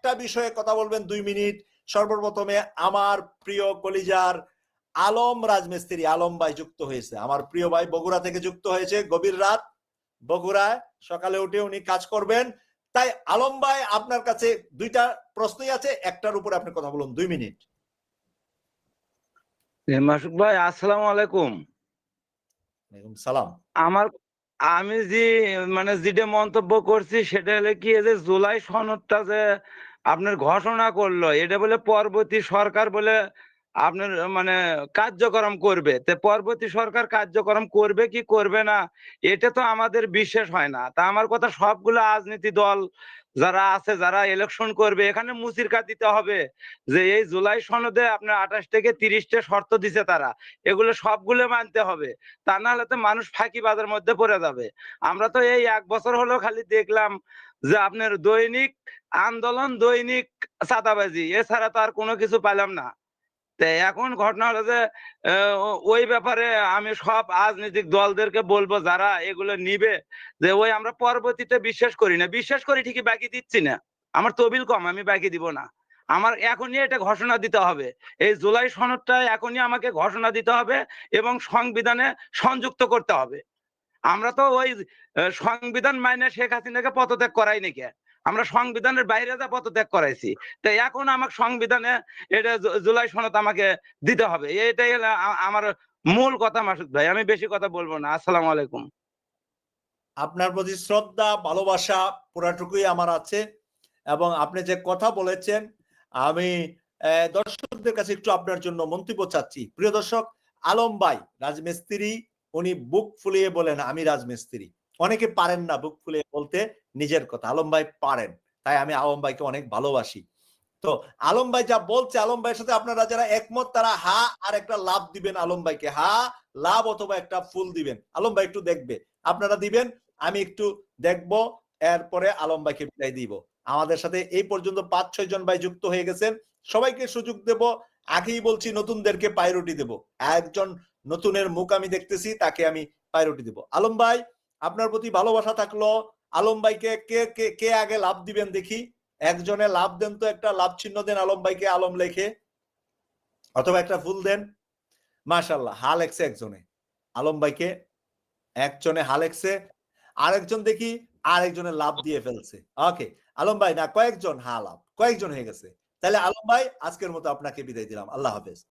একটা বিষয়ে কথা বলবেন 2 মিনিট। সর্বপ্রথমে আমার প্রিয় কলিজার আলম রাজমিস্ত্রি আলম ভাই যুক্ত হয়েছে, আমার প্রিয় ভাই বগুড়া থেকে যুক্ত হয়েছে, গভীর রাত বগুড়ায়, সকালে উঠে উনি কাজ করবেন। তাই আলম ভাই আপনার কাছে দুইটা প্রশ্নই আছে, একটার উপরে আপনি কথা বলুন 2 মিনিট। মাসুক ভাই আসসালামু আলাইকুম। সালাম। আমি যেটা মন্তব্য করছি সেটা হলে কি, এই যে জুলাই সনদটা যে আপনার ঘোষণা করলো, এটা বলে পরবর্তী সরকার বলে আপনার কার্যক্রম করবে। তে পরবর্তী সরকার কার্যক্রম করবে কি করবে না এটা তো আমাদের বিশ্বাস হয় না। তা আমার কথা, সবগুলো রাজনীতি দল যারা আছে, যারা ইলেকশন করবে, এখানে মুচির দিতে হবে যে এই জুলাই সনদে আপনার 28 থেকে 30টা শর্ত দিছে তারা, এগুলো সবগুলো মানতে হবে। তা না হলে তো মানুষ ফাঁকিবাজের মধ্যে পড়ে যাবে। আমরা তো এই 1 বছর হলো খালি দেখলাম যে আপনার দৈনিক আন্দোলন, দৈনিক চাঁদাবাজি, এছাড়া তো আর কোনো কিছু পেলাম না। এখন ঘটনা হলো যে ওই ব্যাপারে আমি সব রাজনৈতিক দলদেরকে বলবো যারা এগুলো নিবে, যে ওই আমরা পরবর্তীতে বিশ্বাস করি না, বিশ্বাস করি ঠিকই, বাকি দিচ্ছি না। আমার তবিল কম, আমি বাকি দিব না। আমার এখনই এটা ঘোষণা দিতে হবে, এই জুলাই সনদটা এখনই আমাকে ঘোষণা দিতে হবে এবং সংবিধানে সংযুক্ত করতে হবে। আমরা তো ওই সংবিধান মাইনে শেখ হাসিনাকে পদত্যাগ করাই নাকি, আমরা সংবিধানের বাইরে যা পদত্যাগ করাইছি। তো এখন আমাকে সংবিধানে এটা জুলাই সনদ আমাকে দিতে হবে, এটাই হলো আমার মূল কথা। মাসুদ ভাই, আমি বেশি কথা বলবো না। আসসালামু আলাইকুম। আপনার প্রতি শ্রদ্ধা ভালোবাসা পুরাটুকুই আমার আছে, এবং আপনি যে কথা বলেছেন, আমি দর্শকদের কাছে একটু আপনার জন্য মন্তব্য চাচ্ছি। প্রিয় দর্শক, আলম ভাই রাজমিস্ত্রি, উনি বুক ফুলিয়ে বলেন আমি রাজমিস্ত্রি। অনেকে পারেন না বুক ফুলিয়ে বলতে নিজের কথা, আলম ভাই পারেন, তাই আমি আলম ভাইকে অনেক ভালোবাসি। তো আলম ভাই যা বলছে, আলম ভাইয়ের সাথে আপনারা যারা একমত তারা হা আর একটা লাভ দিবেন আলম ভাইকে, হা লাভ অথবা একটা ফুল দিবেন। আলম ভাই একটু দেখবে, আপনারা দিবেন, আমি একটু দেখব, এরপরে আলম ভাইকে বিদায় দিব। আমাদের সাথে এই পর্যন্ত 5-6 জন ভাই যুক্ত হয়ে গেছেন, সবাইকে সুযোগ দেব। আগেই বলছি নতুনদেরকে প্রায়োরিটি দেব, একজন নতুনের মুখ আমি দেখতেছি, তাকে আমি প্রায়োরিটি দেব। আলম ভাই, আপনার প্রতি ভালোবাসা থাকলো। আলম ভাইকে কে কে কে আগে লাভ দিবেন দেখি, একজনে লাভ দেন তো, একটা লাভ চিহ্ন দেন আলম ভাইকে, আলম লেখে, অথবা একটা ফুল দেন। মাশাআল্লাহ, হা লেখছে একজনে, আলম ভাইকে একজনে হা লেখছে, আরেকজন দেখি আরেকজনে লাভ দিয়ে ফেলছে। ওকে আলম ভাই, না কয়েকজন হা লাভ, কয়েকজন হয়ে গেছে। তাহলে আলম ভাই আজকের মতো আপনাকে বিদায় দিলাম, আল্লাহ হাফেজ।